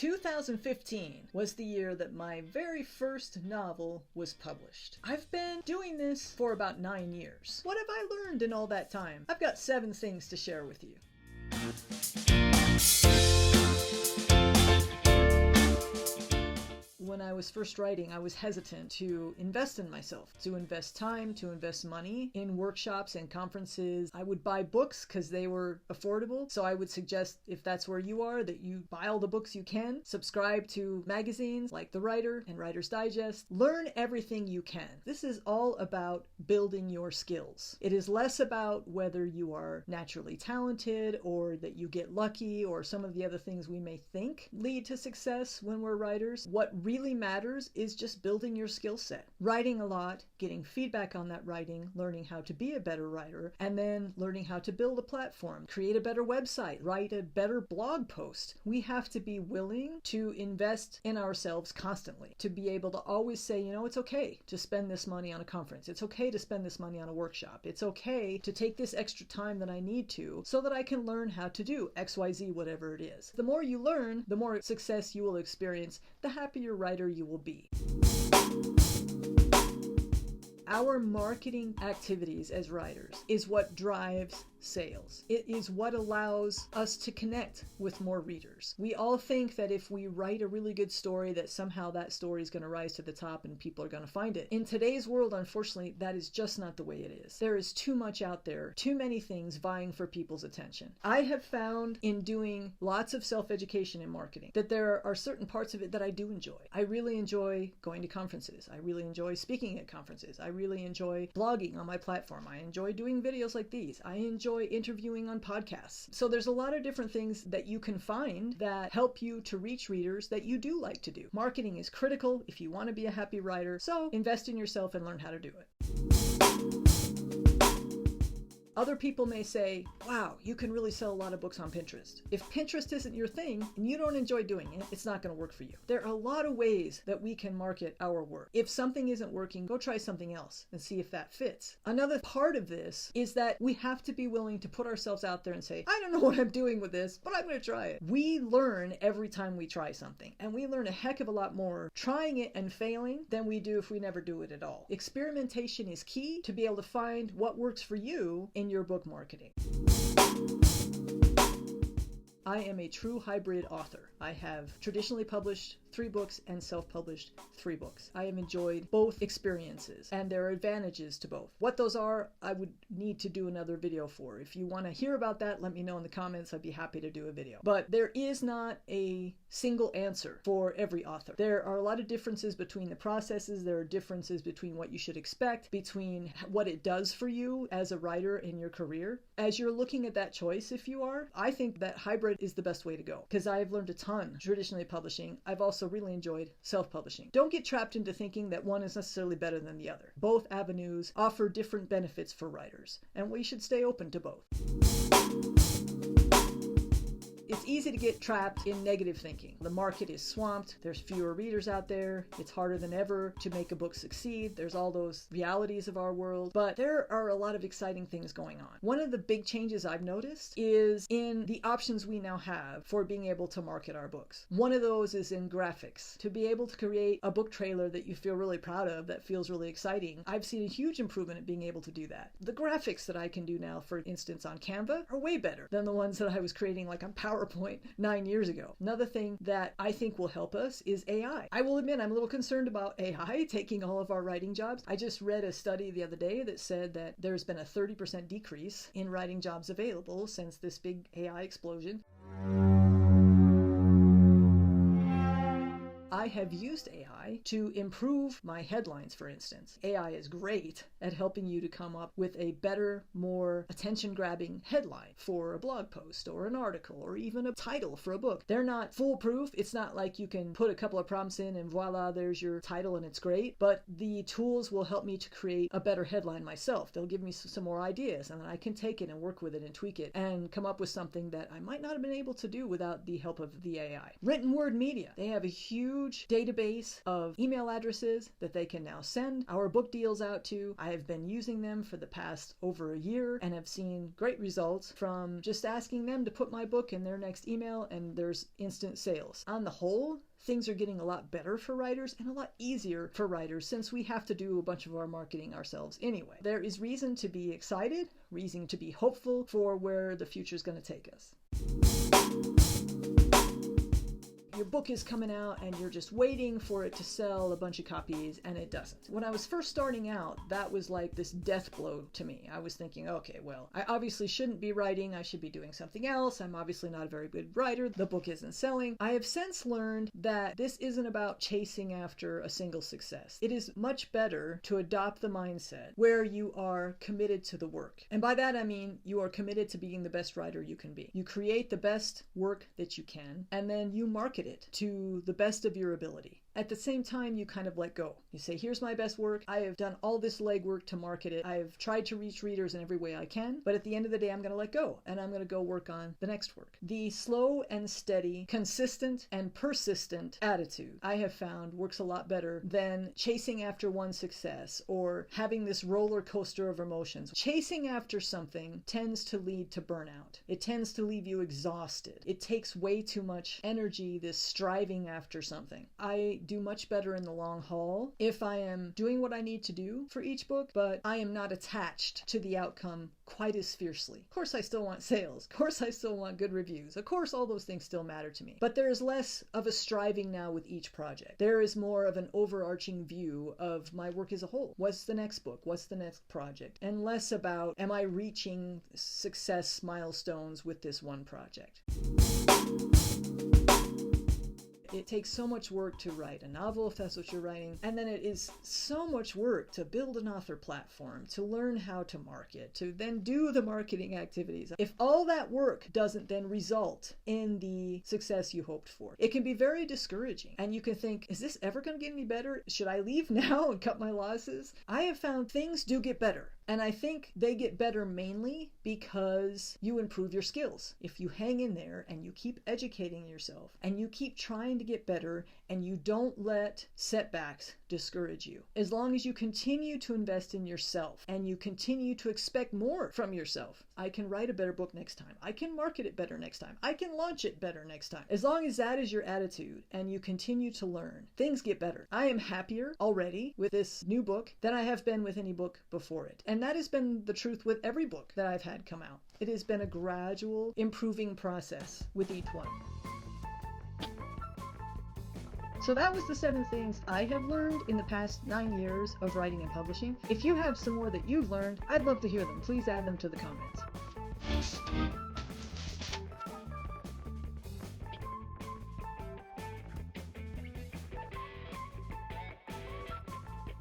2015 was the year that my very first novel was published. I've been doing this for about 9 years. What have I learned in all that time? I've got 7 things to share with you. When I was first writing, I was hesitant to invest in myself, to invest time, to invest money in workshops and conferences. I would buy books because they were affordable. So I would suggest, if that's where you are, that you buy all the books you can, subscribe to magazines like The Writer and Writer's Digest. Learn everything you can. This is all about building your skills. It is less about whether you are naturally talented or that you get lucky or some of the other things we may think lead to success when we're writers. What really matters is just building your skill set. Writing a lot, getting feedback on that writing, learning how to be a better writer, and then learning how to build a platform, create a better website, write a better blog post. We have to be willing to invest in ourselves constantly, to be able to always say, you know, it's okay to spend this money on a conference. It's okay to spend this money on a workshop. It's okay to take this extra time that I need to so that I can learn how to do XYZ, whatever it is. The more you learn, the more success you will experience, the happier writer you will be. Our marketing activities as writers is what drives sales. It is what allows us to connect with more readers. We all think that if we write a really good story, that somehow that story is going to rise to the top and people are going to find it. In today's world, unfortunately, that is just not the way it is. There is too much out there, too many things vying for people's attention. I have found in doing lots of self-education in marketing that there are certain parts of it that I do enjoy. I really enjoy going to conferences. I really enjoy speaking at conferences. I really enjoy blogging on my platform. I enjoy doing videos like these. I enjoy interviewing on podcasts. So there's a lot of different things that you can find that help you to reach readers that you do like to do. Marketing is critical if you want to be a happy writer, so invest in yourself and learn how to do it. Other people may say, wow, you can really sell a lot of books on Pinterest. If Pinterest isn't your thing and you don't enjoy doing it, it's not going to work for you. There are a lot of ways that we can market our work. If something isn't working, go try something else and see if that fits. Another part of this is that we have to be willing to put ourselves out there and say, I don't know what I'm doing with this, but I'm going to try it. We learn every time we try something, and we learn a heck of a lot more trying it and failing than we do if we never do it at all. Experimentation is key to be able to find what works for you in your book marketing. I am a true hybrid author. I have traditionally published 3 books and self-published 3 books. I have enjoyed both experiences, and there are advantages to both. What those are, I would need to do another video for. If you want to hear about that, let me know in the comments. I'd be happy to do a video. But there is not a single answer for every author. There are a lot of differences between the processes. There are differences between what you should expect, between what it does for you as a writer in your career. As you're looking at that choice, if you are, I think that hybrid is the best way to go, because I've learned a ton traditionally publishing. I've also really enjoyed self-publishing. Don't get trapped into thinking that one is necessarily better than the other. Both avenues offer different benefits for writers, and we should stay open to both. It's easy to get trapped in negative thinking. The market is swamped. There's fewer readers out there. It's harder than ever to make a book succeed. There's all those realities of our world. But there are a lot of exciting things going on. One of the big changes I've noticed is in the options we now have for being able to market our books. One of those is in graphics. To be able to create a book trailer that you feel really proud of, that feels really exciting, I've seen a huge improvement in being able to do that. The graphics that I can do now, for instance, on Canva are way better than the ones that I was creating like on PowerPoint 9 years ago. Another thing that I think will help us is AI. I will admit I'm a little concerned about AI taking all of our writing jobs. I just read a study the other day that said that there's been a 30% decrease in writing jobs available since this big AI explosion. I have used AI to improve my headlines, for instance. AI is great at helping you to come up with a better, more attention-grabbing headline for a blog post or an article or even a title for a book. They're not foolproof. It's not like you can put a couple of prompts in and voila, there's your title and it's great. But the tools will help me to create a better headline myself. They'll give me some more ideas, and then I can take it and work with it and tweak it and come up with something that I might not have been able to do without the help of the AI. Written word media. They have a huge huge database of email addresses that they can now send our book deals out to. I have been using them for the past over a year and have seen great results from just asking them to put my book in their next email, and there's instant sales. On the whole, things are getting a lot better for writers and a lot easier for writers since we have to do a bunch of our marketing ourselves anyway. There is reason to be excited, reason to be hopeful for where the future is going to take us. Your book is coming out and you're just waiting for it to sell a bunch of copies, and it doesn't. When I was first starting out, that was like this death blow to me. I was thinking, okay, well, I obviously shouldn't be writing. I should be doing something else. I'm obviously not a very good writer. The book isn't selling. I have since learned that this isn't about chasing after a single success. It is much better to adopt the mindset where you are committed to the work. And by that, I mean you are committed to being the best writer you can be. You create the best work that you can, and then you market it to the best of your ability. At the same time, you kind of let go. You say, here's my best work. I have done all this legwork to market it. I've tried to reach readers in every way I can, but at the end of the day, I'm going to let go and I'm going to go work on the next work. The slow and steady, consistent and persistent attitude I have found works a lot better than chasing after one success or having this roller coaster of emotions. Chasing after something tends to lead to burnout. It tends to leave you exhausted. It takes way too much energy, this striving after something. I do much better in the long haul if I am doing what I need to do for each book, but I am not attached to the outcome quite as fiercely. Of course, I still want sales. Of course, I still want good reviews. Of course, all those things still matter to me. But there is less of a striving now with each project. There is more of an overarching view of my work as a whole. What's the next book? What's the next project? And less about, am I reaching success milestones with this one project? It takes so much work to write a novel, if that's what you're writing, and then it is so much work to build an author platform, to learn how to market, to then do the marketing activities. If all that work doesn't then result in the success you hoped for, it can be very discouraging. And you can think, is this ever going to get any better? Should I leave now and cut my losses? I have found things do get better. And I think they get better mainly because you improve your skills. If you hang in there and you keep educating yourself and you keep trying to get better and you don't let setbacks discourage you. As long as you continue to invest in yourself and you continue to expect more from yourself, I can write a better book next time. I can market it better next time. I can launch it better next time. As long as that is your attitude and you continue to learn, things get better. I am happier already with this new book than I have been with any book before it. And that has been the truth with every book that I've had come out. It has been a gradual improving process with each one. So that was the 7 things I have learned in the past 9 years of writing and publishing. If you have some more that you've learned, I'd love to hear them. Please add them to the comments.